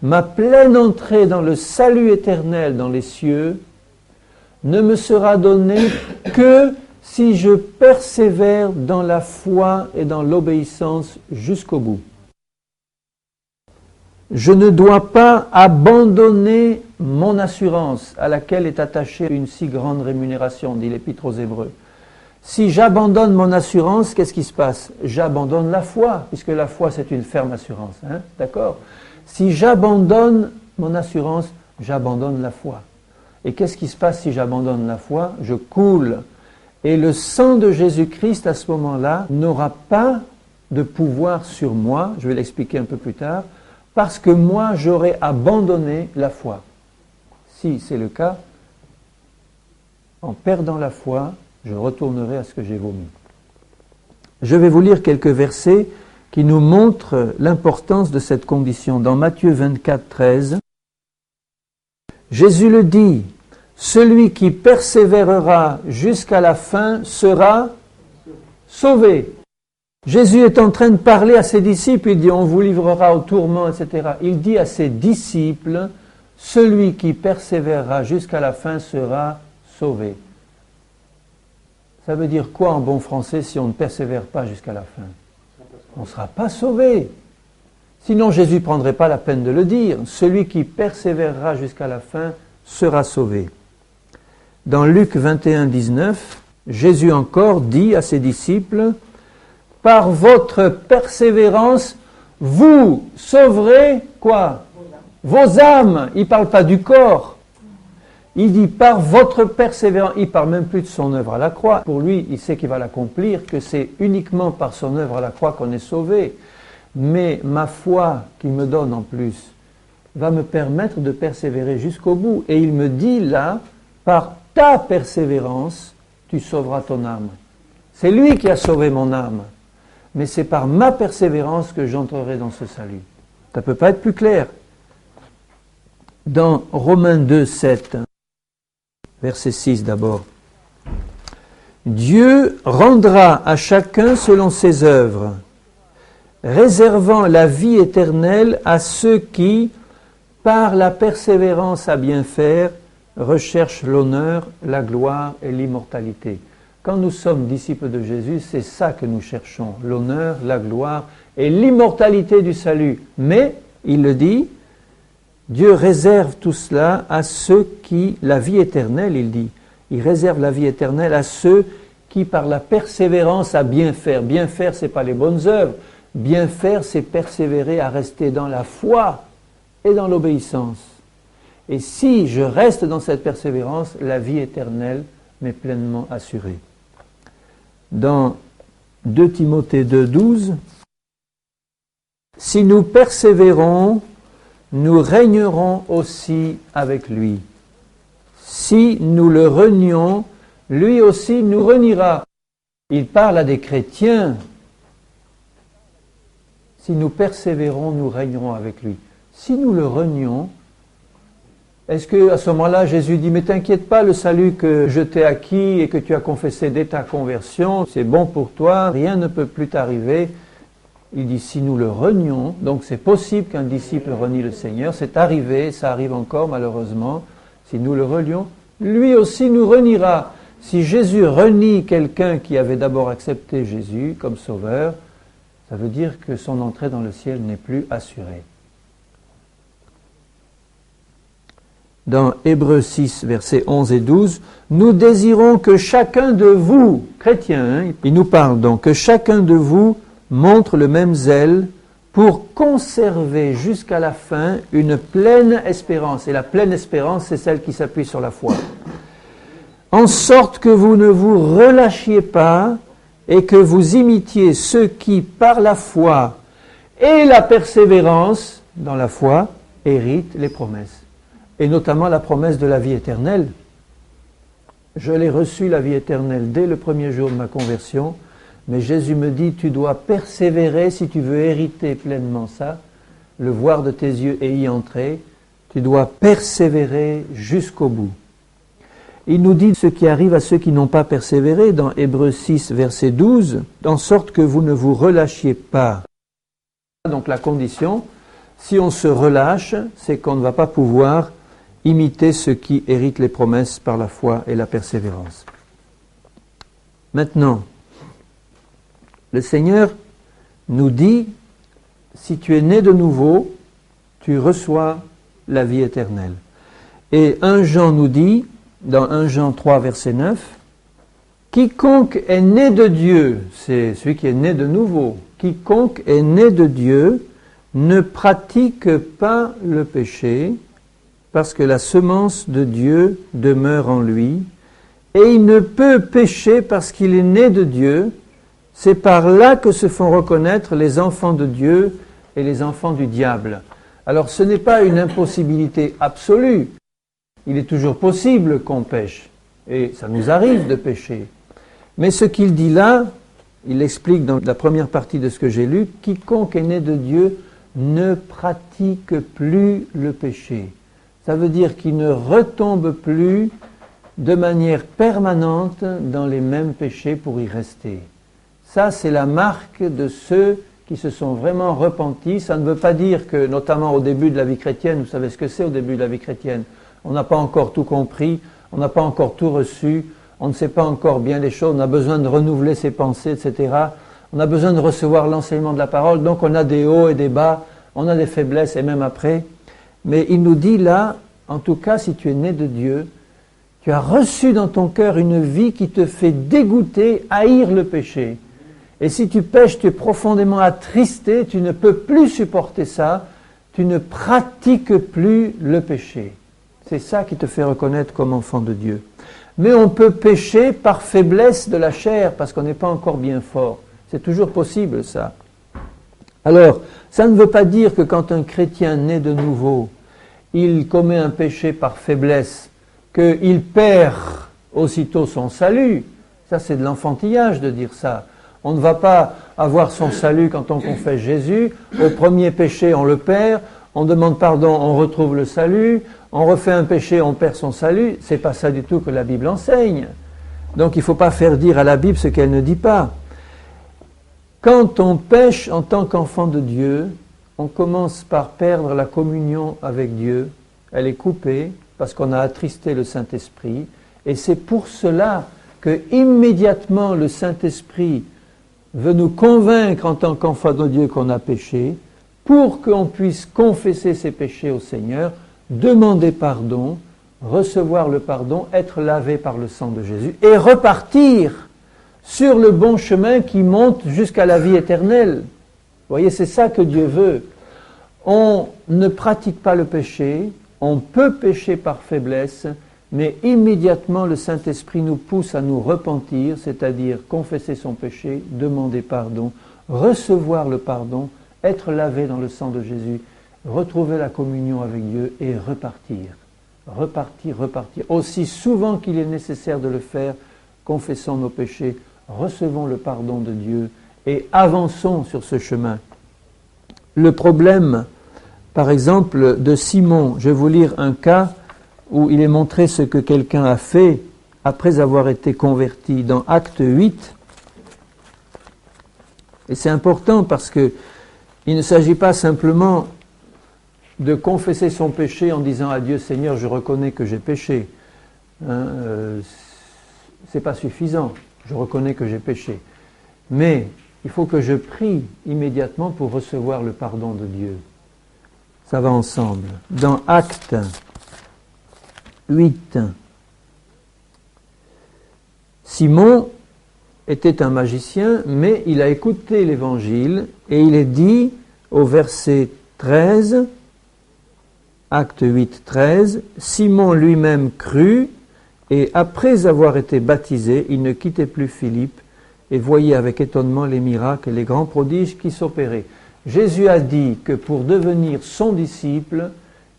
ma pleine entrée dans le salut éternel dans les cieux ne me sera donnée que si je persévère dans la foi et dans l'obéissance jusqu'au bout. Je ne dois pas abandonner mon assurance à laquelle est attachée une si grande rémunération, dit l'Épître aux Hébreux. Si j'abandonne mon assurance, qu'est-ce qui se passe? J'abandonne la foi, puisque la foi c'est une ferme assurance. Hein? D'accord? Si j'abandonne mon assurance, j'abandonne la foi. Et qu'est-ce qui se passe si j'abandonne la foi? Je coule. Et le sang de Jésus-Christ, à ce moment-là, n'aura pas de pouvoir sur moi, je vais l'expliquer un peu plus tard, parce que moi, j'aurai abandonné la foi. Si c'est le cas, en perdant la foi, je retournerai à ce que j'ai vomi. Je vais vous lire quelques versets qui nous montrent l'importance de cette condition. Dans Matthieu 24, 13, Jésus le dit, « Celui qui persévérera jusqu'à la fin sera sauvé. » Jésus est en train de parler à ses disciples, il dit « On vous livrera au tourment, etc. » Il dit à ses disciples, « Celui qui persévérera jusqu'à la fin sera sauvé. » Ça veut dire quoi en bon français si on ne persévère pas jusqu'à la fin? On ne sera pas sauvé. Sinon Jésus ne prendrait pas la peine de le dire. Celui qui persévérera jusqu'à la fin sera sauvé. Dans Luc 21, 19, Jésus encore dit à ses disciples, « Par votre persévérance, vous sauverez quoi? Vos âmes. » Il ne parle pas du corps. Il dit par votre persévérance, il ne parle même plus de son œuvre à la croix. Pour lui, il sait qu'il va l'accomplir, que c'est uniquement par son œuvre à la croix qu'on est sauvé. Mais ma foi qu'il me donne en plus va me permettre de persévérer jusqu'au bout. Et il me dit là, par ta persévérance, tu sauveras ton âme. C'est lui qui a sauvé mon âme. Mais c'est par ma persévérance que j'entrerai dans ce salut. Ça ne peut pas être plus clair. Dans Romains 2, 7, verset 6 d'abord. Dieu rendra à chacun selon ses œuvres, réservant la vie éternelle à ceux qui, par la persévérance à bien faire, recherchent l'honneur, la gloire et l'immortalité. Quand nous sommes disciples de Jésus, c'est ça que nous cherchons, l'honneur, la gloire et l'immortalité du salut. Mais, il le dit, Dieu réserve tout cela à ceux qui, la vie éternelle, il dit, il réserve la vie éternelle à ceux qui, par la persévérance à bien faire, ce n'est pas les bonnes œuvres, bien faire, c'est persévérer à rester dans la foi et dans l'obéissance. Et si je reste dans cette persévérance, la vie éternelle m'est pleinement assurée. Dans 2 Timothée 2, 12, « Si nous persévérons, nous régnerons aussi avec lui. Si nous le renions, lui aussi nous reniera. » Il parle à des chrétiens. Si nous persévérons, nous régnerons avec lui. Si nous le renions, est-ce qu'à ce moment-là, Jésus dit « Mais t'inquiète pas, le salut que je t'ai acquis et que tu as confessé dès ta conversion, c'est bon pour toi, rien ne peut plus t'arriver. » Il dit, si nous le renions, donc c'est possible qu'un disciple renie le Seigneur, c'est arrivé, ça arrive encore malheureusement, si nous le renions, lui aussi nous reniera. Si Jésus renie quelqu'un qui avait d'abord accepté Jésus comme sauveur, ça veut dire que son entrée dans le ciel n'est plus assurée. Dans Hébreux 6, versets 11 et 12, « Nous désirons que chacun de vous, chrétiens, il nous parle donc, que chacun de vous montre le même zèle pour conserver jusqu'à la fin une pleine espérance. » Et la pleine espérance, c'est celle qui s'appuie sur la foi. « En sorte que vous ne vous relâchiez pas et que vous imitiez ceux qui, par la foi et la persévérance dans la foi, héritent les promesses. » Et notamment la promesse de la vie éternelle. Je l'ai reçue, la vie éternelle, dès le premier jour de ma conversion. Mais Jésus me dit, tu dois persévérer si tu veux hériter pleinement ça, le voir de tes yeux et y entrer, tu dois persévérer jusqu'au bout. Il nous dit ce qui arrive à ceux qui n'ont pas persévéré dans Hébreux 6, verset 12, en sorte que vous ne vous relâchiez pas. Donc la condition, Si on se relâche, c'est qu'on ne va pas pouvoir imiter ceux qui héritent les promesses par la foi et la persévérance. Maintenant, le Seigneur nous dit, si tu es né de nouveau, tu reçois la vie éternelle. Et 1 Jean nous dit, dans 1 Jean 3, verset 9, quiconque est né de Dieu, c'est celui qui est né de nouveau, quiconque est né de Dieu ne pratique pas le péché, parce que la semence de Dieu demeure en lui, et il ne peut pécher parce qu'il est né de Dieu. C'est par là que se font reconnaître les enfants de Dieu et les enfants du diable. Alors ce n'est pas une impossibilité absolue. Il est toujours possible qu'on pêche, et ça nous arrive de pécher. Mais ce qu'il dit là, il explique dans la première partie de ce que j'ai lu, quiconque est né de Dieu ne pratique plus le péché. Ça veut dire qu'il ne retombe plus de manière permanente dans les mêmes péchés pour y rester. Ça, c'est la marque de ceux qui se sont vraiment repentis. Ça ne veut pas dire que, notamment au début de la vie chrétienne, vous savez ce que c'est au début de la vie chrétienne, on n'a pas encore tout compris, on n'a pas encore tout reçu, on ne sait pas encore bien les choses, on a besoin de renouveler ses pensées, etc. On a besoin de recevoir l'enseignement de la parole, donc on a des hauts et des bas, on a des faiblesses et même après. Mais il nous dit là, en tout cas, si tu es né de Dieu, tu as reçu dans ton cœur une vie qui te fait dégoûter, haïr le péché. Et si tu pêches, tu es profondément attristé, tu ne peux plus supporter ça, tu ne pratiques plus le péché. C'est ça qui te fait reconnaître comme enfant de Dieu. Mais on peut pécher par faiblesse de la chair, parce qu'on n'est pas encore bien fort. C'est toujours possible, ça. Alors, ça ne veut pas dire que quand un chrétien naît de nouveau, il commet un péché par faiblesse, qu'il perd aussitôt son salut. Ça, c'est de l'enfantillage de dire ça. On ne va pas avoir son salut quand on confesse Jésus. Au premier péché, on le perd. On demande pardon, on retrouve le salut. On refait un péché, on perd son salut. C'est pas ça du tout que la Bible enseigne. Donc il ne faut pas faire dire à la Bible ce qu'elle ne dit pas. Quand on pêche en tant qu'enfant de Dieu, on commence par perdre la communion avec Dieu. Elle est coupée parce qu'on a attristé le Saint-Esprit. Et c'est pour cela que immédiatement le Saint-Esprit veut nous convaincre en tant qu'enfants de Dieu qu'on a péché, pour qu'on puisse confesser ses péchés au Seigneur, demander pardon, recevoir le pardon, être lavé par le sang de Jésus et repartir sur le bon chemin qui monte jusqu'à la vie éternelle. Vous voyez, c'est ça que Dieu veut. On ne pratique pas le péché, on peut pécher par faiblesse, mais immédiatement le Saint-Esprit nous pousse à nous repentir, c'est-à-dire confesser son péché, demander pardon, recevoir le pardon, être lavé dans le sang de Jésus, retrouver la communion avec Dieu et repartir. Repartir, repartir. Aussi souvent qu'il est nécessaire de le faire, confessons nos péchés, recevons le pardon de Dieu et avançons sur ce chemin. Le problème, par exemple, de Simon, je vais vous lire un cas où il est montré ce que quelqu'un a fait après avoir été converti dans Acte 8. Et c'est important parce que il ne s'agit pas simplement de confesser son péché en disant à Dieu, Seigneur, je reconnais que j'ai péché. C'est pas suffisant, je reconnais que j'ai péché. Mais il faut que je prie immédiatement pour recevoir le pardon de Dieu. Ça va ensemble. Dans Acte 8, Simon était un magicien, mais il a écouté l'évangile et il est dit au verset 13, Acte 8, 13, Simon lui-même crut et après avoir été baptisé, il ne quittait plus Philippe et voyait avec étonnement les miracles et les grands prodiges qui s'opéraient. Jésus a dit que pour devenir son disciple,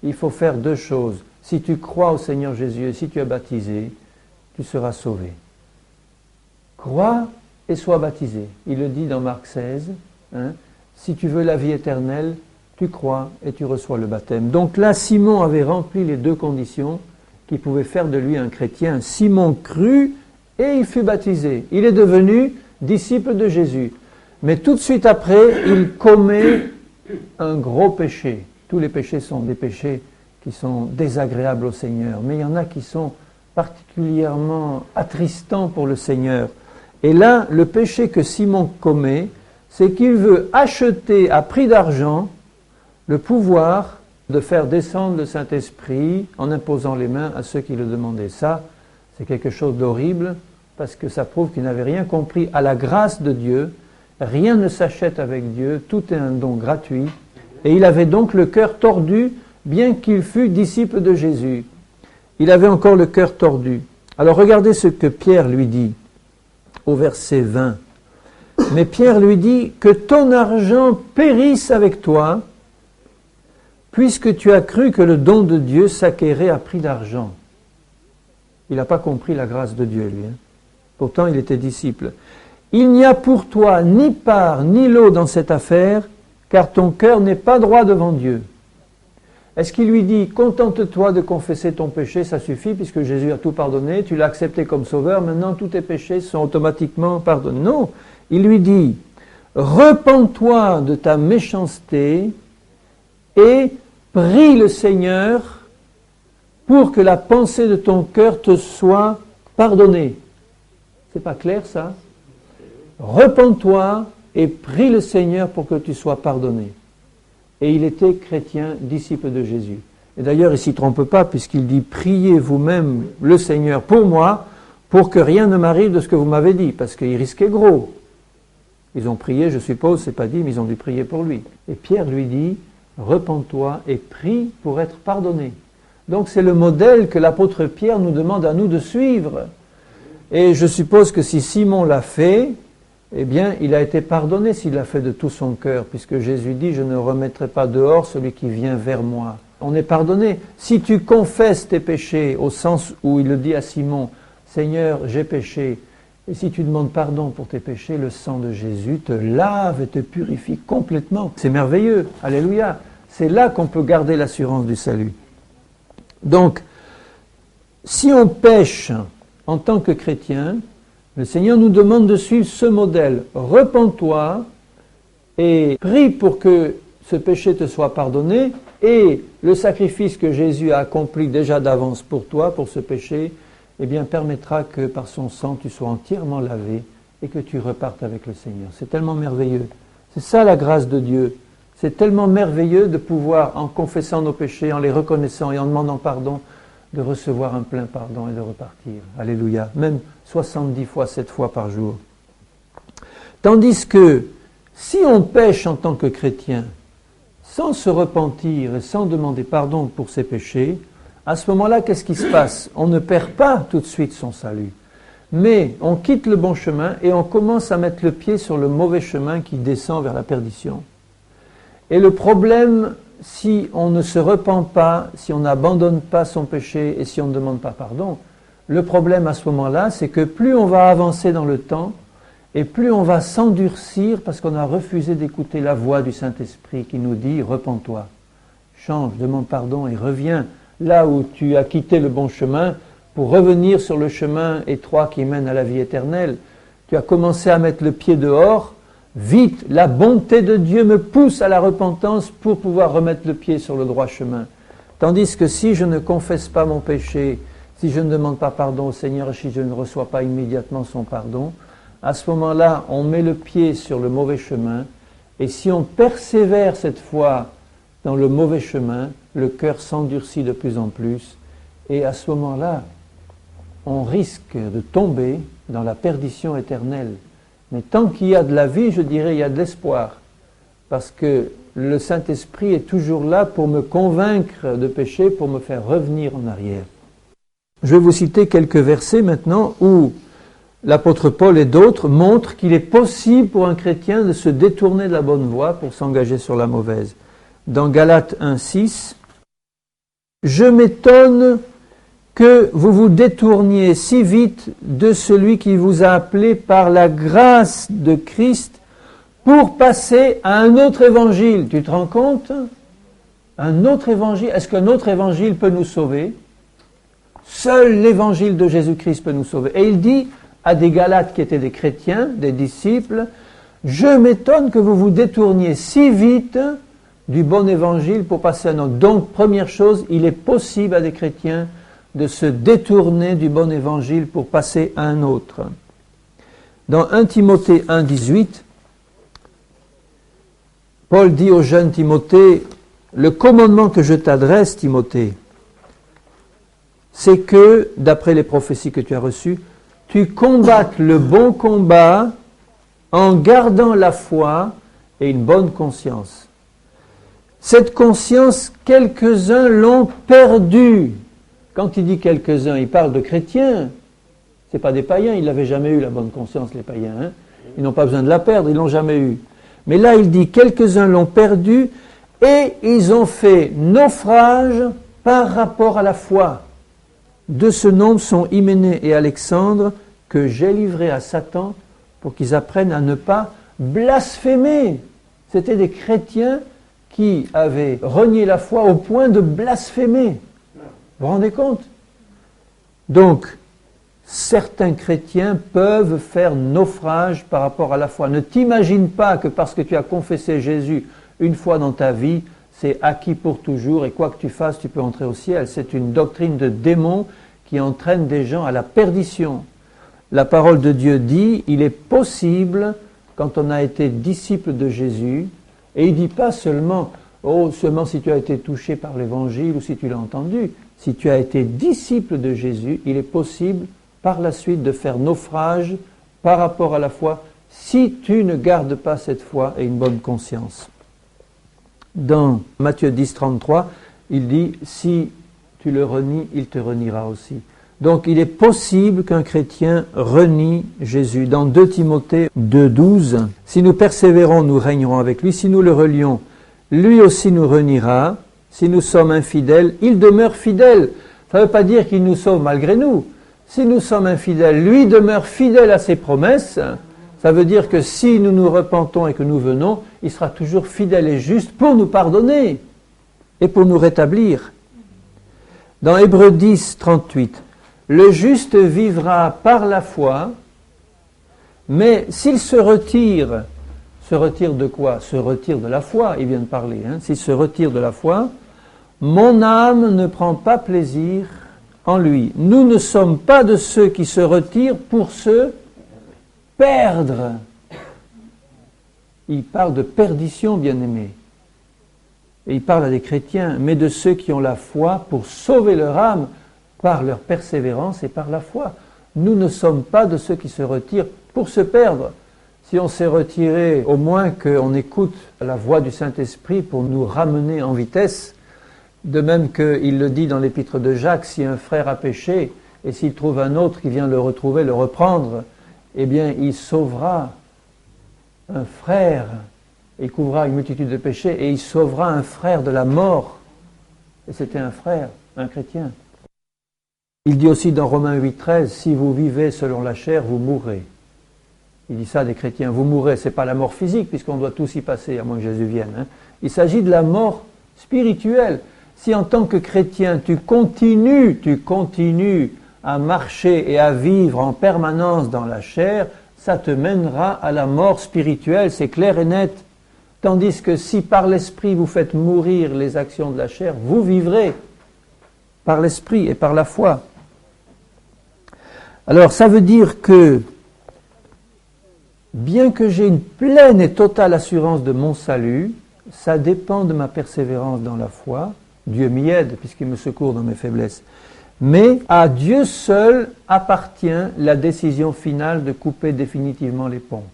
il faut faire deux choses. Si tu crois au Seigneur Jésus et si tu es baptisé, tu seras sauvé. Crois et sois baptisé. Il le dit dans Marc 16. Si tu veux la vie éternelle, tu crois et tu reçois le baptême. Donc là, Simon avait rempli les deux conditions qui pouvaient faire de lui un chrétien. Simon crut et il fut baptisé. Il est devenu disciple de Jésus. Mais tout de suite après, il commet un gros péché. Tous les péchés sont des péchés qui sont désagréables au Seigneur, mais il y en a qui sont particulièrement attristants pour le Seigneur. Et là, le péché que Simon commet, c'est qu'il veut acheter à prix d'argent le pouvoir de faire descendre le Saint-Esprit en imposant les mains à ceux qui le demandaient. Ça, c'est quelque chose d'horrible, parce que ça prouve qu'il n'avait rien compris à la grâce de Dieu. Rien ne s'achète avec Dieu, tout est un don gratuit. Et il avait donc le cœur tordu, bien qu'il fût disciple de Jésus. Il avait encore le cœur tordu. Alors regardez ce que Pierre lui dit au verset 20. Mais Pierre lui dit « Que ton argent périsse avec toi, puisque tu as cru que le don de Dieu s'acquérait à prix d'argent. » Il n'a pas compris la grâce de Dieu, lui. Pourtant, il était disciple. « Il n'y a pour toi ni part ni lot dans cette affaire, car ton cœur n'est pas droit devant Dieu. » Est-ce qu'il lui dit « Contente-toi de confesser ton péché, ça suffit, puisque Jésus a tout pardonné, tu l'as accepté comme sauveur, maintenant tous tes péchés sont automatiquement pardonnés. » Non, il lui dit « Repens-toi de ta méchanceté et prie le Seigneur pour que la pensée de ton cœur te soit pardonnée. » C'est pas clair ça? Repens-toi et prie le Seigneur pour que tu sois pardonné. Et il était chrétien, disciple de Jésus. Et d'ailleurs, il ne s'y trompe pas, puisqu'il dit « Priez vous-même le Seigneur pour moi, pour que rien ne m'arrive de ce que vous m'avez dit. » Parce qu'il risquait gros. Ils ont prié, je suppose, c'est pas dit, mais ils ont dû prier pour lui. Et Pierre lui dit « Repens-toi et prie pour être pardonné. » Donc c'est le modèle que l'apôtre Pierre nous demande à nous de suivre. Et je suppose que si Simon l'a fait, eh bien, il a été pardonné s'il l'a fait de tout son cœur, puisque Jésus dit « Je ne remettrai pas dehors celui qui vient vers moi ». On est pardonné. Si tu confesses tes péchés, au sens où il le dit à Simon « Seigneur, j'ai péché », et si tu demandes pardon pour tes péchés, le sang de Jésus te lave et te purifie complètement. C'est merveilleux. Alléluia. C'est là qu'on peut garder l'assurance du salut. Donc, si on pêche en tant que chrétien, le Seigneur nous demande de suivre ce modèle. Repens-toi et prie pour que ce péché te soit pardonné, et le sacrifice que Jésus a accompli déjà d'avance pour toi, pour ce péché, eh bien permettra que par son sang tu sois entièrement lavé et que tu repartes avec le Seigneur. C'est tellement merveilleux. C'est ça la grâce de Dieu. C'est tellement merveilleux de pouvoir, en confessant nos péchés, en les reconnaissant et en demandant pardon, de recevoir un plein pardon et de repartir. Alléluia. Même 70 fois, 7 fois par jour. Tandis que, si on pêche en tant que chrétien, sans se repentir et sans demander pardon pour ses péchés, à ce moment-là, qu'est-ce qui se passe? On ne perd pas tout de suite son salut. Mais on quitte le bon chemin et on commence à mettre le pied sur le mauvais chemin qui descend vers la perdition. Et le problème, si on ne se repent pas, si on n'abandonne pas son péché et si on ne demande pas pardon, le problème à ce moment-là, c'est que plus on va avancer dans le temps et plus on va s'endurcir parce qu'on a refusé d'écouter la voix du Saint-Esprit qui nous dit « Repens-toi, change, demande pardon et reviens là où tu as quitté le bon chemin pour revenir sur le chemin étroit qui mène à la vie éternelle. Tu as commencé à mettre le pied dehors. Vite, la bonté de Dieu me pousse à la repentance pour pouvoir remettre le pied sur le droit chemin. Tandis que si je ne confesse pas mon péché, si je ne demande pas pardon au Seigneur, si je ne reçois pas immédiatement son pardon, à ce moment-là, on met le pied sur le mauvais chemin. Et si on persévère cette fois dans le mauvais chemin, le cœur s'endurcit de plus en plus. Et à ce moment-là, on risque de tomber dans la perdition éternelle. Mais tant qu'il y a de la vie, je dirais, il y a de l'espoir. Parce que le Saint-Esprit est toujours là pour me convaincre de péché, pour me faire revenir en arrière. Je vais vous citer quelques versets maintenant où l'apôtre Paul et d'autres montrent qu'il est possible pour un chrétien de se détourner de la bonne voie pour s'engager sur la mauvaise. Dans Galates 1,6, « Je m'étonne que vous vous détourniez si vite de celui qui vous a appelé par la grâce de Christ pour passer à un autre évangile. » Tu te rends compte? Un autre évangile. Est-ce qu'un autre évangile peut nous sauver? Seul l'évangile de Jésus-Christ peut nous sauver. Et il dit à des Galates qui étaient des chrétiens, des disciples, « Je m'étonne que vous vous détourniez si vite du bon évangile pour passer à un autre. Donc, première chose, il est possible à des chrétiens de se détourner du bon évangile pour passer à un autre. Dans 1 Timothée 1, 18, Paul dit au jeune Timothée, le commandement que je t'adresse, Timothée, c'est que, d'après les prophéties que tu as reçues, tu combattes le bon combat en gardant la foi et une bonne conscience. Cette conscience, quelques-uns l'ont perdue. Quand il dit quelques-uns, il parle de chrétiens. Ce n'est pas des païens, ils n'avaient jamais eu la bonne conscience, les païens. Hein. Ils n'ont pas besoin de la perdre, ils ne l'ont jamais eu. Mais là, il dit, quelques-uns l'ont perdue et ils ont fait naufrage par rapport à la foi. De ce nombre sont Hyménée et Alexandre, que j'ai livrés à Satan pour qu'ils apprennent à ne pas blasphémer. C'était des chrétiens qui avaient renié la foi au point de blasphémer. Vous vous rendez compte? Donc, certains chrétiens peuvent faire naufrage par rapport à la foi. Ne t'imagine pas que parce que tu as confessé Jésus une fois dans ta vie, c'est acquis pour toujours et quoi que tu fasses, tu peux entrer au ciel. C'est une doctrine de démon qui entraîne des gens à la perdition. La parole de Dieu dit, il est possible, quand on a été disciple de Jésus, et il ne dit pas seulement, oh, seulement si tu as été touché par l'évangile ou si tu l'as entendu. Si tu as été disciple de Jésus, il est possible par la suite de faire naufrage par rapport à la foi si tu ne gardes pas cette foi et une bonne conscience. Dans Matthieu 10, 33, il dit, si tu le renies, il te reniera aussi. Donc il est possible qu'un chrétien renie Jésus. Dans 2 Timothée 2, 12, si nous persévérons, nous régnerons avec lui. Si nous le relions, lui aussi nous reniera. Si nous sommes infidèles, il demeure fidèle. Ça ne veut pas dire qu'il nous sauve malgré nous. Si nous sommes infidèles, lui demeure fidèle à ses promesses. Ça veut dire que si nous nous repentons et que nous venons, il sera toujours fidèle et juste pour nous pardonner et pour nous rétablir. Dans Hébreux 10, 38, le juste vivra par la foi, mais s'il se retire de quoi? Se retire de la foi, il vient de parler. S'il se retire de la foi, mon âme ne prend pas plaisir en lui. Nous ne sommes pas de ceux qui se retirent pour se perdre. Il parle de perdition, bien-aimés. Et il parle à des chrétiens, mais de ceux qui ont la foi pour sauver leur âme par leur persévérance et par la foi. Nous ne sommes pas de ceux qui se retirent pour se perdre. Si on s'est retiré, au moins qu'on écoute la voix du Saint-Esprit pour nous ramener en vitesse. De même qu'il le dit dans l'épître de Jacques, si un frère a péché, et s'il trouve un autre qui vient le retrouver, le reprendre, eh bien il sauvera un frère, il couvrira une multitude de péchés, et il sauvera un frère de la mort. Et c'était un frère, un chrétien. Il dit aussi dans Romains 8, 13, si vous vivez selon la chair, vous mourrez. Il dit ça à des chrétiens, vous mourrez, ce n'est pas la mort physique, puisqu'on doit tous y passer, à moins que Jésus vienne. Il s'agit de la mort spirituelle. Si en tant que chrétien, tu continues à marcher et à vivre en permanence dans la chair, ça te mènera à la mort spirituelle, c'est clair et net. Tandis que si par l'esprit vous faites mourir les actions de la chair, vous vivrez par l'esprit et par la foi. Alors ça veut dire que, bien que j'ai une pleine et totale assurance de mon salut, ça dépend de ma persévérance dans la foi. Dieu m'y aide puisqu'il me secourt dans mes faiblesses. Mais à Dieu seul appartient la décision finale de couper définitivement les ponts.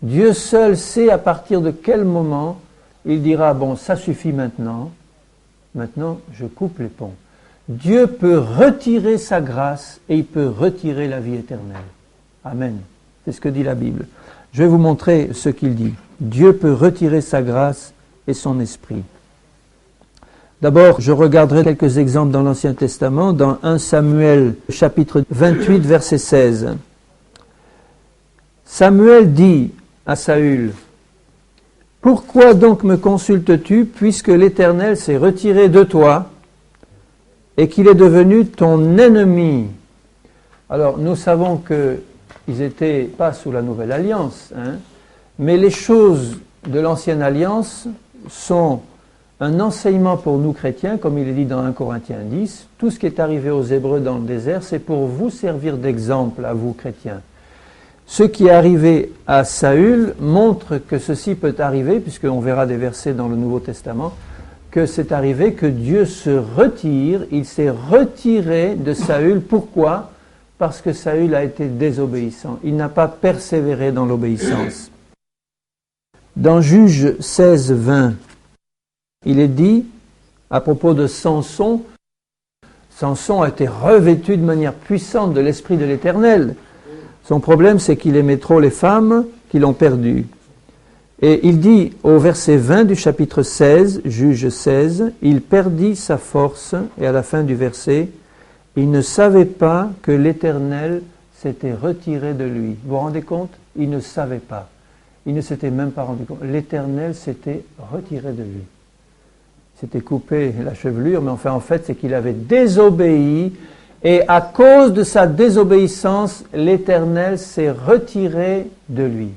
Dieu seul sait à partir de quel moment il dira, bon, ça suffit maintenant je coupe les ponts. Dieu peut retirer sa grâce et il peut retirer la vie éternelle. Amen. C'est ce que dit la Bible. Je vais vous montrer ce qu'il dit. Dieu peut retirer sa grâce et son esprit. D'abord, je regarderai quelques exemples dans l'Ancien Testament, dans 1 Samuel, chapitre 28, verset 16. Samuel dit à Saül, « Pourquoi donc me consultes-tu, puisque l'Éternel s'est retiré de toi et qu'il est devenu ton ennemi ?» Alors, nous savons qu'ils n'étaient pas sous la Nouvelle Alliance, mais les choses de l'Ancienne Alliance sont un enseignement pour nous chrétiens, comme il est dit dans 1 Corinthiens 10, tout ce qui est arrivé aux Hébreux dans le désert, c'est pour vous servir d'exemple à vous chrétiens. Ce qui est arrivé à Saül montre que ceci peut arriver, puisqu'on verra des versets dans le Nouveau Testament, que c'est arrivé que Dieu se retire, il s'est retiré de Saül. Pourquoi ? Parce que Saül a été désobéissant. Il n'a pas persévéré dans l'obéissance. Dans Juges 16, 20, il est dit, à propos de Samson, Samson a été revêtu de manière puissante de l'Esprit de l'Éternel. Son problème, c'est qu'il aimait trop les femmes qui l'ont perdu. Et il dit au verset 20 du chapitre 16, Juge 16, il perdit sa force, et à la fin du verset, il ne savait pas que l'Éternel s'était retiré de lui. Vous vous rendez compte ? Il ne savait pas. Il ne s'était même pas rendu compte. L'Éternel s'était retiré de lui. Il s'était coupé la chevelure, mais enfin en fait c'est qu'il avait désobéi, et à cause de sa désobéissance, l'Éternel s'est retiré de lui.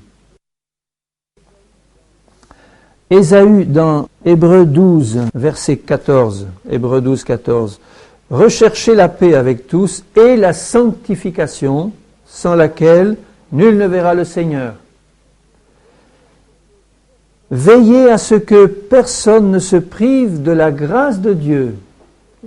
Ésaü dans Hébreux 12, verset 14, Hébreux 12, 14. Recherchez la paix avec tous et la sanctification, sans laquelle nul ne verra le Seigneur. Veillez à ce que personne ne se prive de la grâce de Dieu,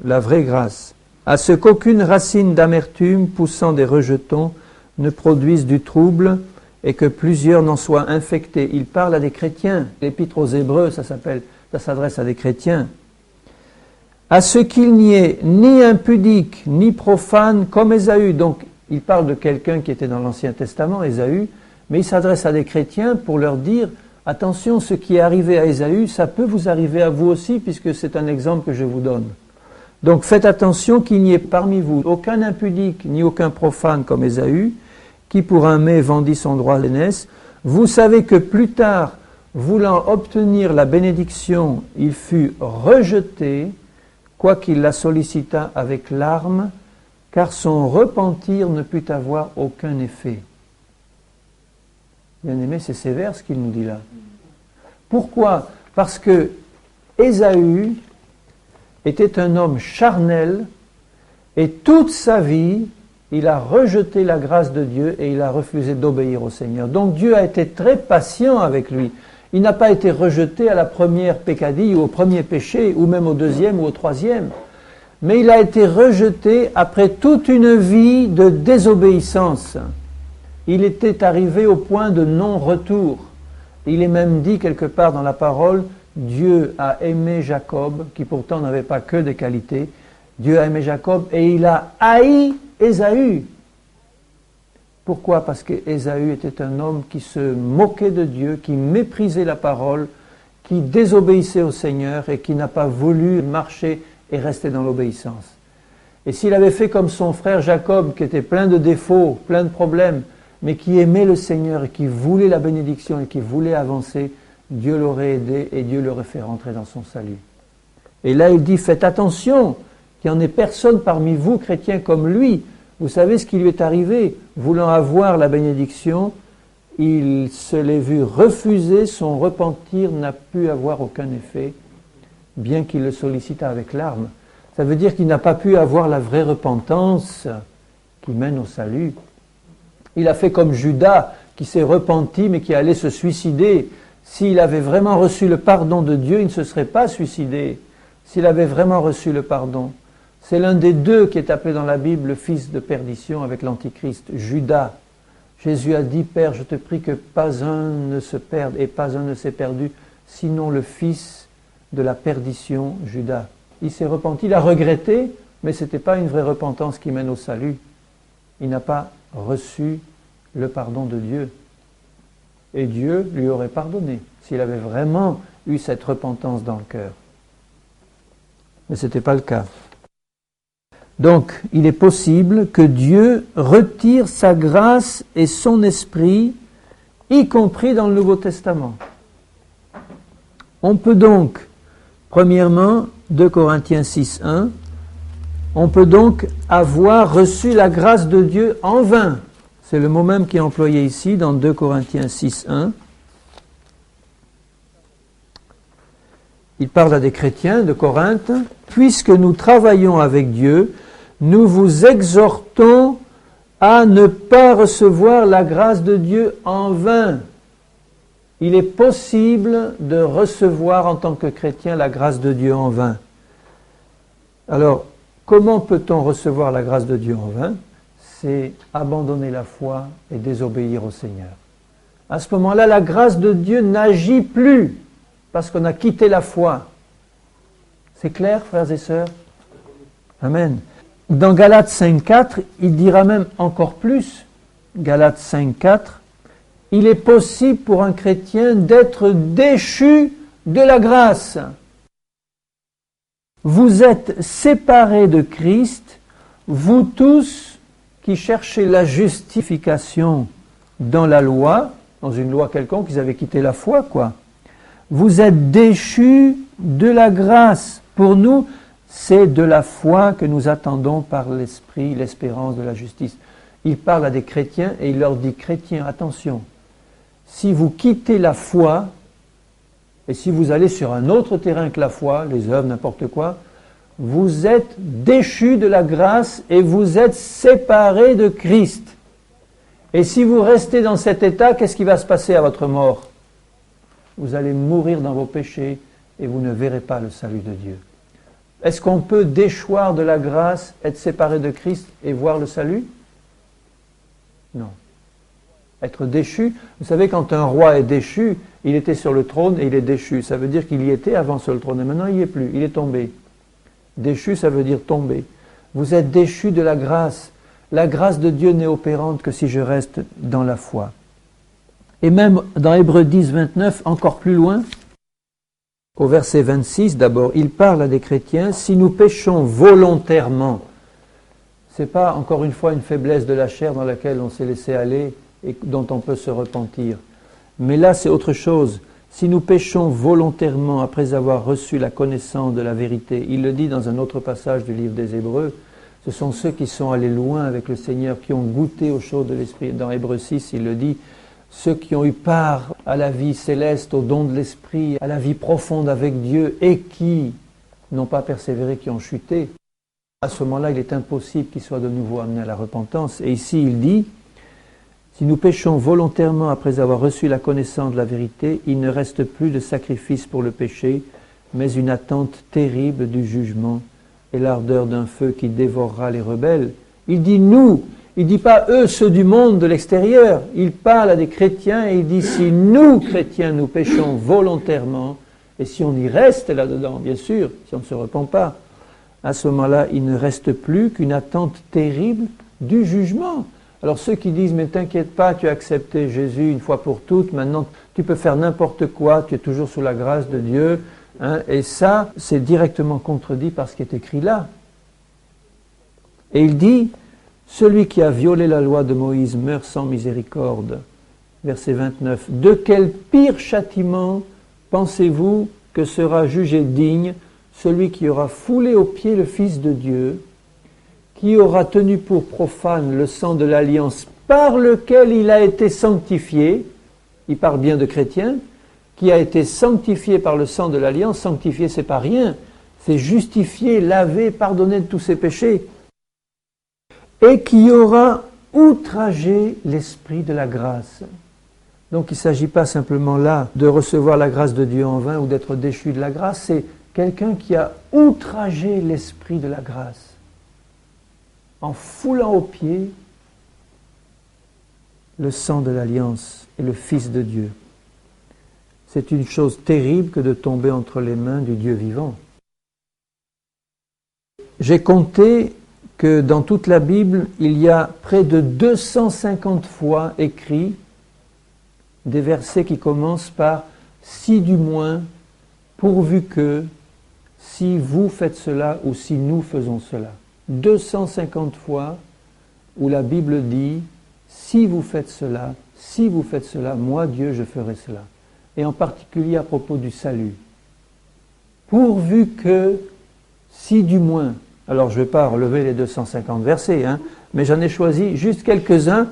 la vraie grâce, à ce qu'aucune racine d'amertume poussant des rejetons ne produise du trouble, et que plusieurs n'en soient infectés. Il parle à des chrétiens. L'épître aux Hébreux, ça s'adresse à des chrétiens. À ce qu'il n'y ait ni impudique, ni profane comme Ésaü. Donc, il parle de quelqu'un qui était dans l'Ancien Testament, Ésaü, mais il s'adresse à des chrétiens pour leur dire, attention, ce qui est arrivé à Ésaü, ça peut vous arriver à vous aussi, puisque c'est un exemple que je vous donne. Donc, faites attention qu'il n'y ait parmi vous aucun impudique, ni aucun profane comme Ésaü, qui pour un mets vendit son droit à l'aînesse. Vous savez que plus tard, voulant obtenir la bénédiction, il fut rejeté, quoiqu'il la sollicita avec larmes, car son repentir ne put avoir aucun effet. Bien aimé, c'est sévère ce qu'il nous dit là. Pourquoi ? Parce que Ésaü était un homme charnel, et toute sa vie, il a rejeté la grâce de Dieu et il a refusé d'obéir au Seigneur. Donc Dieu a été très patient avec lui. Il n'a pas été rejeté à la première peccadille ou au premier péché, ou même au deuxième ou au troisième. Mais il a été rejeté après toute une vie de désobéissance. Il était arrivé au point de non-retour. Il est même dit quelque part dans la parole, Dieu a aimé Jacob, qui pourtant n'avait pas que des qualités. Dieu a aimé Jacob et il a haï Ésaü. Pourquoi ? Parce que Ésaü était un homme qui se moquait de Dieu, qui méprisait la parole, qui désobéissait au Seigneur et qui n'a pas voulu marcher et rester dans l'obéissance. Et s'il avait fait comme son frère Jacob, qui était plein de défauts, plein de problèmes, mais qui aimait le Seigneur et qui voulait la bénédiction et qui voulait avancer, Dieu l'aurait aidé et Dieu l'aurait fait rentrer dans son salut. Et là il dit, faites attention, qu'il n'y en ait personne parmi vous, chrétiens, comme lui. Vous savez ce qui lui est arrivé. Voulant avoir la bénédiction, il se l'est vu refuser, son repentir n'a pu avoir aucun effet, bien qu'il le sollicita avec larmes. Ça veut dire qu'il n'a pas pu avoir la vraie repentance qui mène au salut. Il a fait comme Judas, qui s'est repenti, mais qui allait se suicider. S'il avait vraiment reçu le pardon de Dieu, il ne se serait pas suicidé. S'il avait vraiment reçu le pardon. C'est l'un des deux qui est appelé dans la Bible le fils de perdition avec l'Antichrist, Judas. Jésus a dit, Père, je te prie que pas un ne se perde et pas un ne s'est perdu, sinon le fils de la perdition, Judas. Il s'est repenti, il a regretté, mais ce n'était pas une vraie repentance qui mène au salut. Il n'a pas reçu le pardon de Dieu. Et Dieu lui aurait pardonné s'il avait vraiment eu cette repentance dans le cœur. Mais ce n'était pas le cas. Donc, il est possible que Dieu retire sa grâce et son esprit, y compris dans le Nouveau Testament. On peut donc, premièrement, 2 Corinthiens 6, 1, on peut donc avoir reçu la grâce de Dieu en vain. C'est le mot même qui est employé ici dans 2 Corinthiens 6, 1. il parle à des chrétiens de Corinthe, « Puisque nous travaillons avec Dieu, nous vous exhortons à ne pas recevoir la grâce de Dieu en vain. » Il est possible de recevoir en tant que chrétien la grâce de Dieu en vain. Alors, comment peut-on recevoir la grâce de Dieu en vain? C'est abandonner la foi et désobéir au Seigneur. À ce moment-là, la grâce de Dieu n'agit plus parce qu'on a quitté la foi. C'est clair, frères et sœurs? Amen. Dans Galates 5.4, il dira même encore plus. Galates 5.4, il est possible pour un chrétien d'être déchu de la grâce. Vous êtes séparés de Christ, vous tous qui cherchez la justification dans la loi, dans une loi quelconque, ils avaient quitté la foi, quoi. Vous êtes déchus de la grâce. Pour nous, c'est de la foi que nous attendons par l'Esprit, l'espérance de la justice. Il parle à des chrétiens et il leur dit, chrétiens, attention, si vous quittez la foi, et si vous allez sur un autre terrain que la foi, les œuvres, n'importe quoi, vous êtes déchus de la grâce et vous êtes séparés de Christ. Et si vous restez dans cet état, qu'est-ce qui va se passer à votre mort? Vous allez mourir dans vos péchés et vous ne verrez pas le salut de Dieu. Est-ce qu'on peut déchoir de la grâce, être séparé de Christ et voir le salut? Non. Être déchu, vous savez, quand un roi est déchu, il était sur le trône et il est déchu. Ça veut dire qu'il y était avant sur le trône et maintenant il n'y est plus, il est tombé. Déchu, ça veut dire tomber. Vous êtes déchu de la grâce. La grâce de Dieu n'est opérante que si je reste dans la foi. Et même dans Hébreux 10, 29, encore plus loin, au verset 26 d'abord, il parle à des chrétiens, si nous péchons volontairement, ce n'est pas encore une fois une faiblesse de la chair dans laquelle on s'est laissé aller et dont on peut se repentir. Mais là c'est autre chose. Si nous péchons volontairement après avoir reçu la connaissance de la vérité, il le dit dans un autre passage du livre des Hébreux, ce sont ceux qui sont allés loin avec le Seigneur, qui ont goûté aux choses de l'Esprit. Dans Hébreux 6, il le dit, ceux qui ont eu part à la vie céleste, au don de l'Esprit, à la vie profonde avec Dieu et qui n'ont pas persévéré, qui ont chuté. À ce moment-là, il est impossible qu'ils soient de nouveau amenés à la repentance. Et ici, il dit, si nous péchons volontairement après avoir reçu la connaissance de la vérité, il ne reste plus de sacrifice pour le péché, mais une attente terrible du jugement et l'ardeur d'un feu qui dévorera les rebelles. Il dit nous, il ne dit pas eux, ceux du monde de l'extérieur. Il parle à des chrétiens et il dit si nous, chrétiens, nous péchons volontairement, et si on y reste là-dedans, bien sûr, si on ne se repent pas, à ce moment-là, il ne reste plus qu'une attente terrible du jugement. Alors ceux qui disent, mais t'inquiète pas, tu as accepté Jésus une fois pour toutes, maintenant tu peux faire n'importe quoi, tu es toujours sous la grâce de Dieu, hein, et ça, c'est directement contredit par ce qui est écrit là. Et il dit, celui qui a violé la loi de Moïse meurt sans miséricorde. Verset 29. De quel pire châtiment pensez-vous que sera jugé digne celui qui aura foulé aux pieds le Fils de Dieu, qui aura tenu pour profane le sang de l'alliance par lequel il a été sanctifié, il parle bien de chrétiens, qui a été sanctifié par le sang de l'alliance, sanctifié c'est pas rien, c'est justifié, lavé, pardonné de tous ses péchés, et qui aura outragé l'esprit de la grâce. Donc il ne s'agit pas simplement là de recevoir la grâce de Dieu en vain ou d'être déchu de la grâce, c'est quelqu'un qui a outragé l'esprit de la grâce en foulant aux pieds le sang de l'alliance et le Fils de Dieu. C'est une chose terrible que de tomber entre les mains du Dieu vivant. J'ai compté que dans toute la Bible, il y a près de 250 fois écrit des versets qui commencent par « si du moins, pourvu que, si vous faites cela ou si nous faisons cela ». 250 fois où la Bible dit « si vous faites cela, moi Dieu je ferai cela ». Et en particulier à propos du salut. Pourvu que, si du moins, alors je ne vais pas relever les 250 versets, mais j'en ai choisi juste quelques-uns,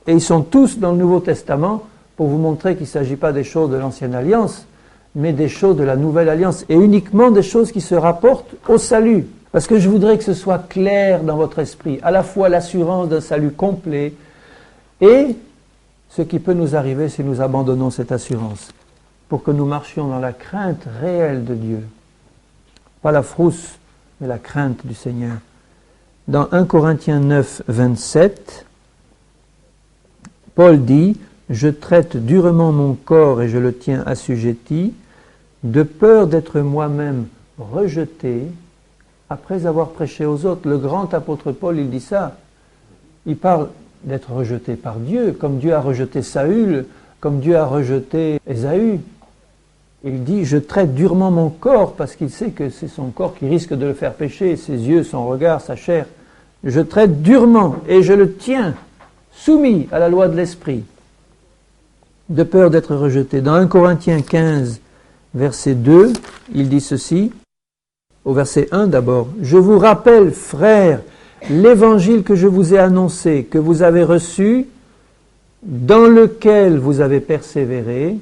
et ils sont tous dans le Nouveau Testament, pour vous montrer qu'il ne s'agit pas des choses de l'Ancienne Alliance. mais des choses de la nouvelle alliance, et uniquement des choses qui se rapportent au salut. Parce que je voudrais que ce soit clair dans votre esprit, à la fois l'assurance d'un salut complet, et ce qui peut nous arriver si nous abandonnons cette assurance, pour que nous marchions dans la crainte réelle de Dieu. Pas la frousse, mais la crainte du Seigneur. Dans 1 Corinthiens 9, 27, Paul dit « Je traite durement mon corps et je le tiens assujetti, de peur d'être moi-même rejeté après avoir prêché aux autres. » Le grand apôtre Paul, il dit ça. Il parle d'être rejeté par Dieu, comme Dieu a rejeté Saül, comme Dieu a rejeté Ésaü. Il dit « Je traite durement mon corps » parce qu'il sait que c'est son corps qui risque de le faire pécher, ses yeux, son regard, sa chair. Je traite durement et je le tiens soumis à la loi de l'esprit, de peur d'être rejeté. Dans 1 Corinthiens 15, verset 2, il dit ceci, au verset 1 d'abord, « Je vous rappelle, frères, l'évangile que je vous ai annoncé, que vous avez reçu, dans lequel vous avez persévéré,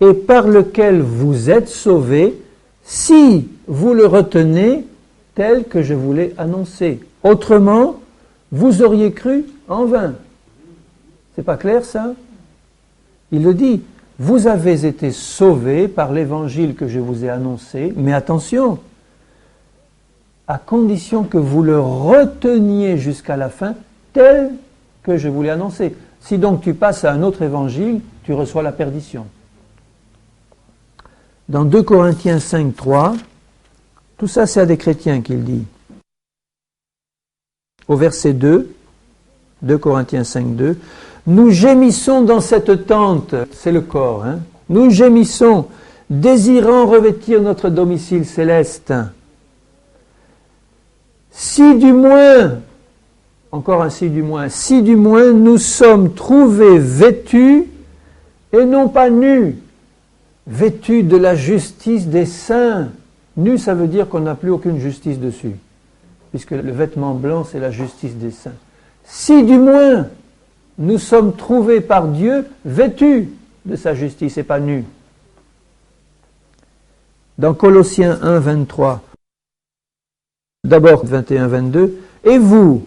et par lequel vous êtes sauvés, si vous le retenez tel que je vous l'ai annoncé. Autrement, vous auriez cru en vain. » C'est pas clair ça? Il le dit, vous avez été sauvés par l'évangile que je vous ai annoncé, mais attention, à condition que vous le reteniez jusqu'à la fin, tel que je vous l'ai annoncé. Si donc tu passes à un autre évangile, tu reçois la perdition. Dans 2 Corinthiens 5, 3, tout ça c'est à des chrétiens qu'il dit. Au verset 2, 2 Corinthiens 5, 2, « Nous gémissons dans cette tente », c'est le corps, hein, « nous gémissons, désirant revêtir notre domicile céleste. Si du moins, encore un si du moins, nous sommes trouvés vêtus et non pas nus, vêtus de la justice des saints. » Nu, ça veut dire qu'on n'a plus aucune justice dessus, puisque le vêtement blanc, c'est la justice des saints. Si du moins, nous sommes trouvés par Dieu vêtus de sa justice et pas nus. Dans Colossiens 1, 23, d'abord 21, 22, « Et vous,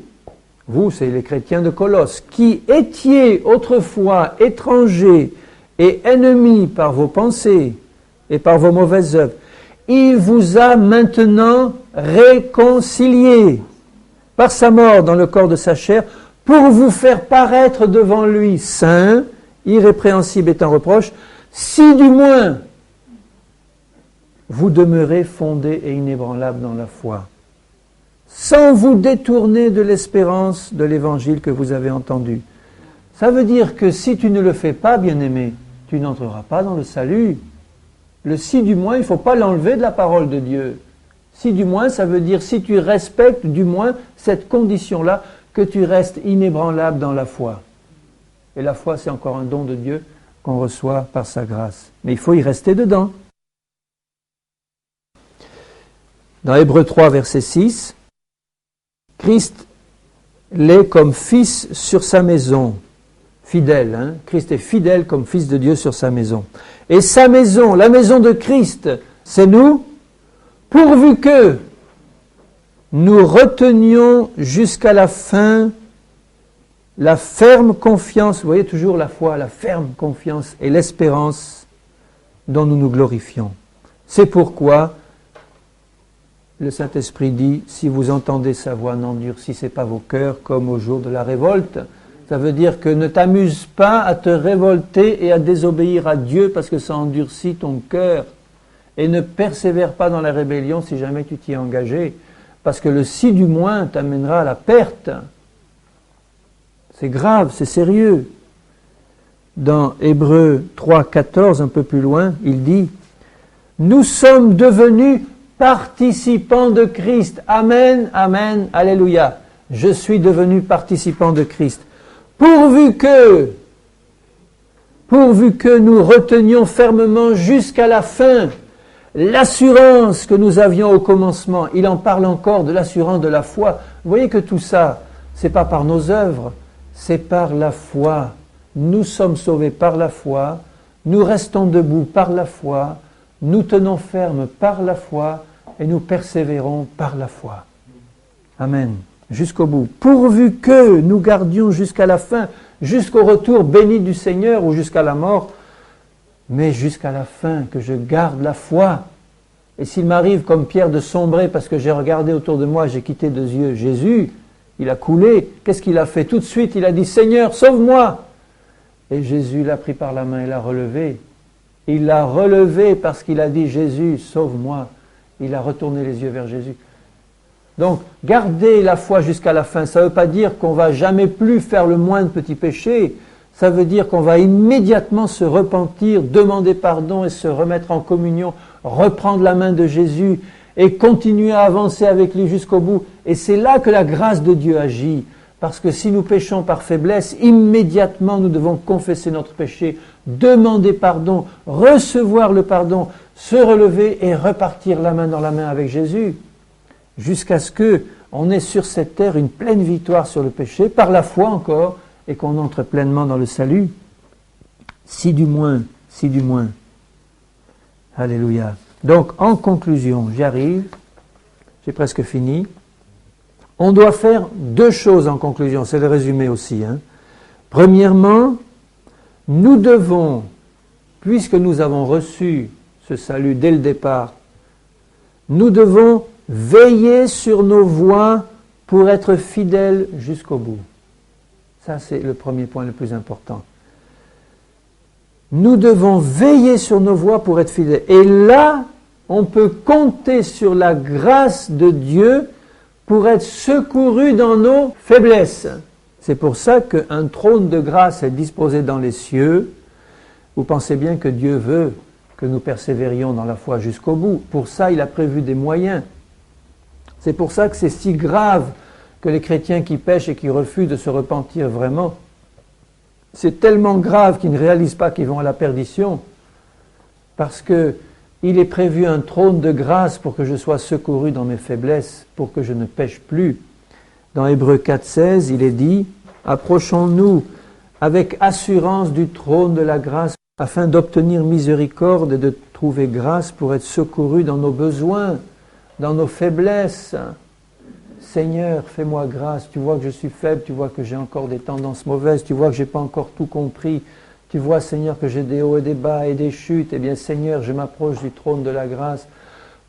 c'est les chrétiens de Colosse, qui étiez autrefois étrangers et ennemis par vos pensées et par vos mauvaises œuvres, il vous a maintenant réconciliés par sa mort dans le corps de sa chair, pour vous faire paraître devant lui saint, irrépréhensible et sans reproche, si du moins vous demeurez fondés et inébranlables dans la foi, sans vous détourner de l'espérance de l'évangile que vous avez entendu. » Ça veut dire que si tu ne le fais pas, bien-aimé, tu n'entreras pas dans le salut. Le si du moins, il ne faut pas l'enlever de la parole de Dieu. Si du moins, ça veut dire si tu respectes du moins cette condition-là, que tu restes inébranlable dans la foi. Et la foi, c'est encore un don de Dieu qu'on reçoit par sa grâce. Mais il faut y rester dedans. Dans Hébreux 3, verset 6, Christ l'est comme fils sur sa maison. Fidèle, hein? Christ est fidèle comme fils de Dieu sur sa maison. Et sa maison, la maison de Christ, c'est nous, pourvu que nous retenions jusqu'à la fin la ferme confiance, vous voyez toujours la foi, la ferme confiance et l'espérance dont nous nous glorifions. C'est pourquoi le Saint-Esprit dit, si vous entendez sa voix, n'endurcissez pas vos cœurs comme au jour de la révolte. Ça veut dire que ne t'amuse pas à te révolter et à désobéir à Dieu parce que ça endurcit ton cœur. Et ne persévère pas dans la rébellion si jamais tu t'y es engagé. Parce que le si du moins t'amènera à la perte. C'est grave, c'est sérieux. Dans Hébreux 3, 14, un peu plus loin, il dit « Nous sommes devenus participants de Christ. » Amen, amen, alléluia. Je suis devenu participant de Christ. Pourvu que nous retenions fermement jusqu'à la fin l'assurance que nous avions au commencement. Il en parle encore de l'assurance de la foi. Vous voyez que tout ça, c'est pas par nos œuvres, c'est par la foi. Nous sommes sauvés par la foi, nous restons debout par la foi, nous tenons ferme par la foi et nous persévérons par la foi. Amen. Jusqu'au bout. Pourvu que nous gardions jusqu'à la fin, jusqu'au retour béni du Seigneur ou jusqu'à la mort, mais jusqu'à la fin, que je garde la foi. Et s'il m'arrive comme Pierre de sombrer parce que j'ai regardé autour de moi, j'ai quitté de yeux Jésus, il a coulé. Qu'est-ce qu'il a fait? Tout de suite, il a dit « Seigneur, sauve-moi » Et Jésus l'a pris par la main et l'a relevé. Il l'a relevé parce qu'il a dit « Jésus, sauve-moi ». Il a retourné les yeux vers Jésus. Donc, garder la foi jusqu'à la fin, ça ne veut pas dire qu'on ne va jamais plus faire le moindre petit péché. Ça veut dire qu'on va immédiatement se repentir, demander pardon et se remettre en communion, reprendre la main de Jésus et continuer à avancer avec lui jusqu'au bout. Et c'est là que la grâce de Dieu agit. Parce que si nous péchons par faiblesse, immédiatement nous devons confesser notre péché, demander pardon, recevoir le pardon, se relever et repartir la main dans la main avec Jésus. Jusqu'à ce qu'on ait sur cette terre une pleine victoire sur le péché, par la foi encore, et qu'on entre pleinement dans le salut. Si du moins. Alléluia. Donc, en conclusion, j'y arrive, j'ai presque fini. On doit faire deux choses en conclusion, c'est le résumé aussi. Premièrement, nous devons, puisque nous avons reçu ce salut dès le départ, nous devons veiller sur nos voies pour être fidèles jusqu'au bout. Ça, c'est le premier point le plus important. Nous devons veiller sur nos voies pour être fidèles. Et là, on peut compter sur la grâce de Dieu pour être secouru dans nos faiblesses. C'est pour ça qu'un trône de grâce est disposé dans les cieux. Vous pensez bien que Dieu veut que nous persévérions dans la foi jusqu'au bout. Pour ça, il a prévu des moyens. C'est pour ça que c'est si grave que les chrétiens qui pêchent et qui refusent de se repentir vraiment, c'est tellement grave qu'ils ne réalisent pas qu'ils vont à la perdition, parce que il est prévu un trône de grâce pour que je sois secouru dans mes faiblesses, pour que je ne pêche plus. Dans Hébreux 4,16, il est dit « Approchons-nous avec assurance du trône de la grâce, afin d'obtenir miséricorde et de trouver grâce pour être secouru dans nos besoins, dans nos faiblesses. Seigneur, fais-moi grâce, tu vois que je suis faible, tu vois que j'ai encore des tendances mauvaises, tu vois que je n'ai pas encore tout compris, tu vois, Seigneur, que j'ai des hauts et des bas et des chutes. Eh bien, Seigneur, je m'approche du trône de la grâce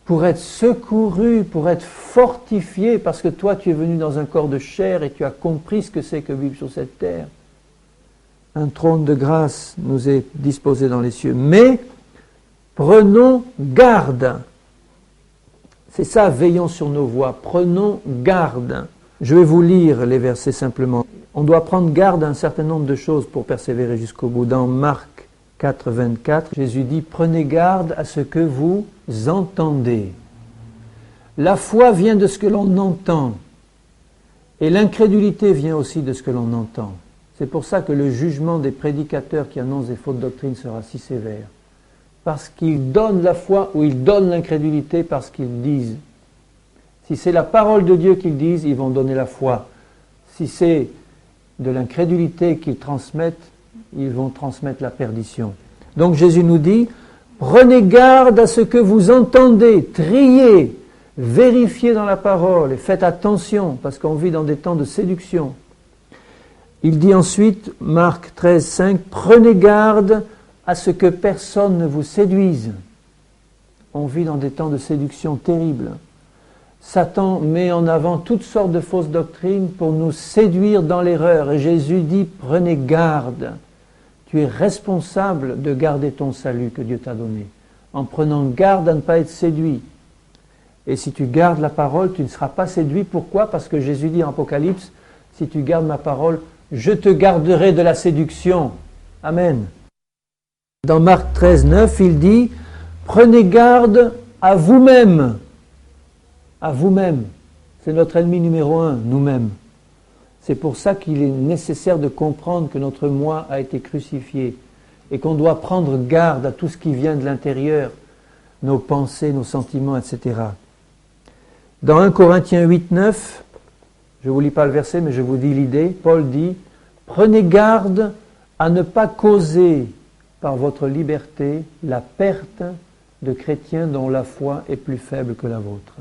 pour être secouru, pour être fortifié, parce que toi, tu es venu dans un corps de chair et tu as compris ce que c'est que vivre sur cette terre. Un trône de grâce nous est disposé dans les cieux. Mais, prenons garde. C'est ça, veillons sur nos voies. Prenons garde. Je vais vous lire les versets simplement. On doit prendre garde à un certain nombre de choses pour persévérer jusqu'au bout. Dans Marc 4, 24, Jésus dit « Prenez garde à ce que vous entendez. » La foi vient de ce que l'on entend. Et l'incrédulité vient aussi de ce que l'on entend. C'est pour ça que le jugement des prédicateurs qui annoncent des fausses doctrines sera si sévère. Parce qu'ils donnent la foi ou ils donnent l'incrédulité parce qu'ils disent. Si c'est la parole de Dieu qu'ils disent, ils vont donner la foi. Si c'est de l'incrédulité qu'ils transmettent, ils vont transmettre la perdition. Donc Jésus nous dit, prenez garde à ce que vous entendez, triez, vérifiez dans la parole et faites attention parce qu'on vit dans des temps de séduction. Il dit ensuite, Marc 13, 5, prenez garde à ce que personne ne vous séduise. On vit dans des temps de séduction terribles. Satan met en avant toutes sortes de fausses doctrines pour nous séduire dans l'erreur. Et Jésus dit, prenez garde. Tu es responsable de garder ton salut que Dieu t'a donné, en prenant garde à ne pas être séduit. Et si tu gardes la parole, tu ne seras pas séduit. Pourquoi? Parce que Jésus dit en Apocalypse, si tu gardes ma parole, je te garderai de la séduction. Amen. Dans Marc 13, 9, il dit, prenez garde à vous-même. À vous-même. C'est notre ennemi numéro 1, nous-mêmes. C'est pour ça qu'il est nécessaire de comprendre que notre moi a été crucifié et qu'on doit prendre garde à tout ce qui vient de l'intérieur, nos pensées, nos sentiments, etc. Dans 1 Corinthiens 8, 9, je ne vous lis pas le verset, mais je vous dis l'idée, Paul dit, prenez garde à ne pas causer par votre liberté la perte de chrétiens dont la foi est plus faible que la vôtre.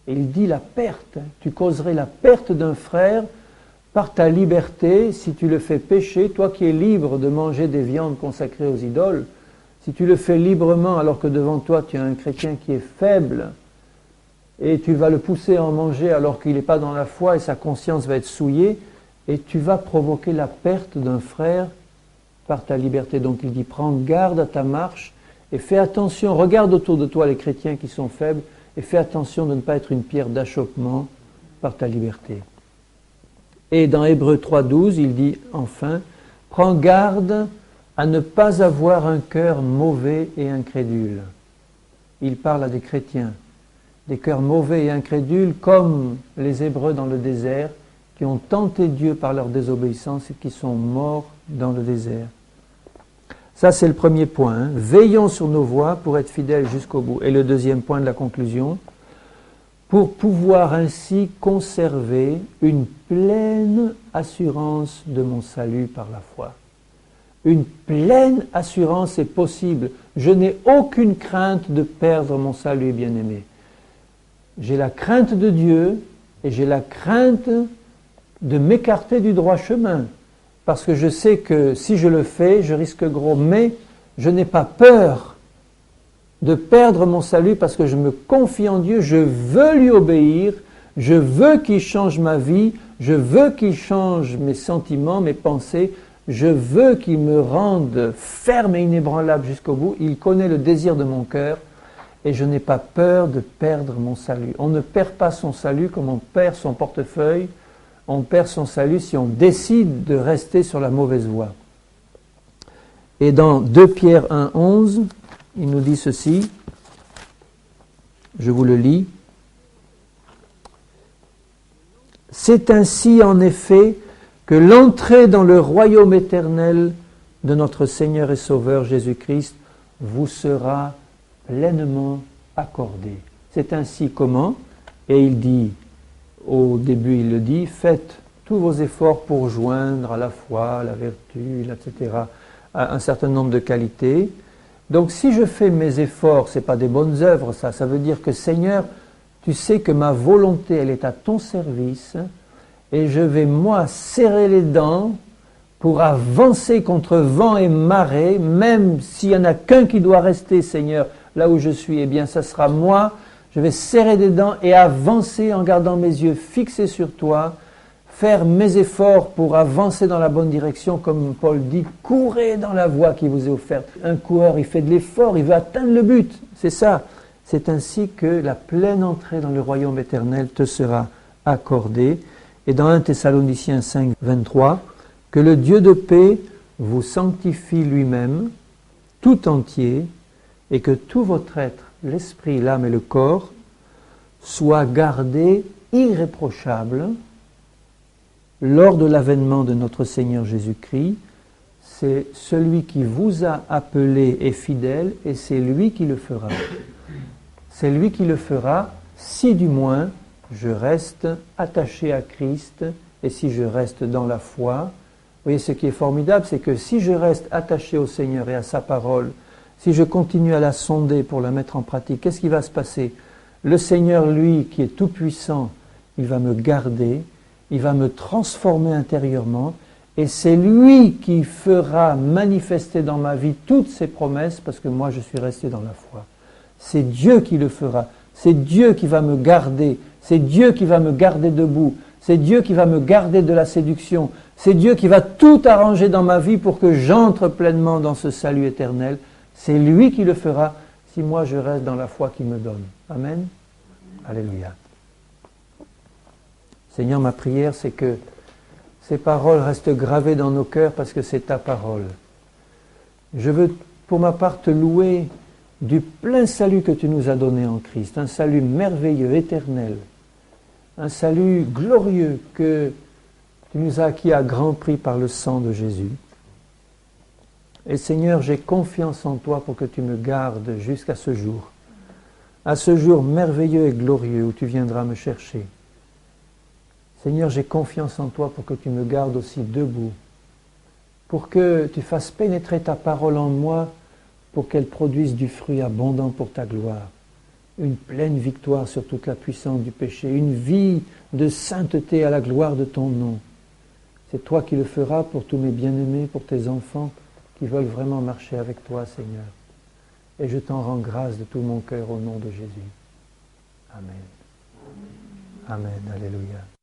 Et il dit la perte. Tu causerais la perte d'un frère par ta liberté si tu le fais pécher, toi qui es libre de manger des viandes consacrées aux idoles. Si tu le fais librement alors que devant toi tu as un chrétien qui est faible et tu vas le pousser à en manger alors qu'il n'est pas dans la foi et sa conscience va être souillée et tu vas provoquer la perte d'un frère par ta liberté. Donc il dit prends garde à ta marche et fais attention, regarde autour de toi les chrétiens qui sont faibles et fais attention de ne pas être une pierre d'achoppement par ta liberté. Et dans Hébreux 3,12 il dit enfin prends garde à ne pas avoir un cœur mauvais et incrédule. Il parle à des chrétiens, des cœurs mauvais et incrédules comme les Hébreux dans le désert, qui ont tenté Dieu par leur désobéissance et qui sont morts dans le désert. Ça c'est le premier point. Hein. Veillons sur nos voies pour être fidèles jusqu'au bout. Et le deuxième point de la conclusion, pour pouvoir ainsi conserver une pleine assurance de mon salut par la foi. Une pleine assurance est possible. Je n'ai aucune crainte de perdre mon salut, bien-aimé. J'ai la crainte de Dieu et j'ai la crainte de m'écarter du droit chemin. Parce que je sais que si je le fais, je risque gros. Mais je n'ai pas peur de perdre mon salut parce que je me confie en Dieu. Je veux lui obéir. Je veux qu'il change ma vie. Je veux qu'il change mes sentiments, mes pensées. Je veux qu'il me rende ferme et inébranlable jusqu'au bout. Il connaît le désir de mon cœur et je n'ai pas peur de perdre mon salut. On ne perd pas son salut comme on perd son portefeuille. On perd son salut si on décide de rester sur la mauvaise voie. Et dans 2 Pierre 1,11, il nous dit ceci, je vous le lis. C'est ainsi en effet que l'entrée dans le royaume éternel de notre Seigneur et Sauveur Jésus-Christ vous sera pleinement accordée. C'est ainsi comment? Et il dit, au début il le dit, faites tous vos efforts pour joindre à la foi, la vertu, etc., à un certain nombre de qualités. Donc si je fais mes efforts, ce n'est pas des bonnes œuvres, ça veut dire que Seigneur, tu sais que ma volonté, elle est à ton service, et je vais, moi, serrer les dents pour avancer contre vent et marée, même s'il n'y en a qu'un qui doit rester, Seigneur, là où je suis, eh bien, ça sera moi. Je vais serrer les dents et avancer en gardant mes yeux fixés sur toi, faire mes efforts pour avancer dans la bonne direction, comme Paul dit, courez dans la voie qui vous est offerte. Un coureur, il fait de l'effort, il veut atteindre le but, c'est ça. C'est ainsi que la pleine entrée dans le royaume éternel te sera accordée. Et dans 1 Thessaloniciens 5, 23, que le Dieu de paix vous sanctifie lui-même, tout entier, et que tout votre être, l'esprit, l'âme et le corps, soient gardés irréprochables lors de l'avènement de notre Seigneur Jésus-Christ. C'est celui qui vous a appelé est fidèle et c'est lui qui le fera. C'est lui qui le fera si du moins je reste attaché à Christ et si je reste dans la foi. Vous voyez, ce qui est formidable, c'est que si je reste attaché au Seigneur et à sa parole, si je continue à la sonder pour la mettre en pratique, qu'est-ce qui va se passer? Le Seigneur, lui, qui est tout-puissant, il va me garder, il va me transformer intérieurement, et c'est lui qui fera manifester dans ma vie toutes ses promesses, parce que moi je suis resté dans la foi. C'est Dieu qui le fera, c'est Dieu qui va me garder, c'est Dieu qui va me garder debout, c'est Dieu qui va me garder de la séduction, c'est Dieu qui va tout arranger dans ma vie pour que j'entre pleinement dans ce salut éternel. C'est lui qui le fera si moi je reste dans la foi qu'il me donne. Amen. Alléluia. Seigneur, ma prière, c'est que ces paroles restent gravées dans nos cœurs parce que c'est ta parole. Je veux, pour ma part, te louer du plein salut que tu nous as donné en Christ, un salut merveilleux, éternel, un salut glorieux que tu nous as acquis à grand prix par le sang de Jésus. Et Seigneur, j'ai confiance en toi pour que tu me gardes jusqu'à ce jour, à ce jour merveilleux et glorieux où tu viendras me chercher. Seigneur, j'ai confiance en toi pour que tu me gardes aussi debout, pour que tu fasses pénétrer ta parole en moi pour qu'elles produisent du fruit abondant pour ta gloire. Une pleine victoire sur toute la puissance du péché, une vie de sainteté à la gloire de ton nom. C'est toi qui le feras pour tous mes bien-aimés, pour tes enfants qui veulent vraiment marcher avec toi, Seigneur. Et je t'en rends grâce de tout mon cœur au nom de Jésus. Amen. Amen. Alléluia.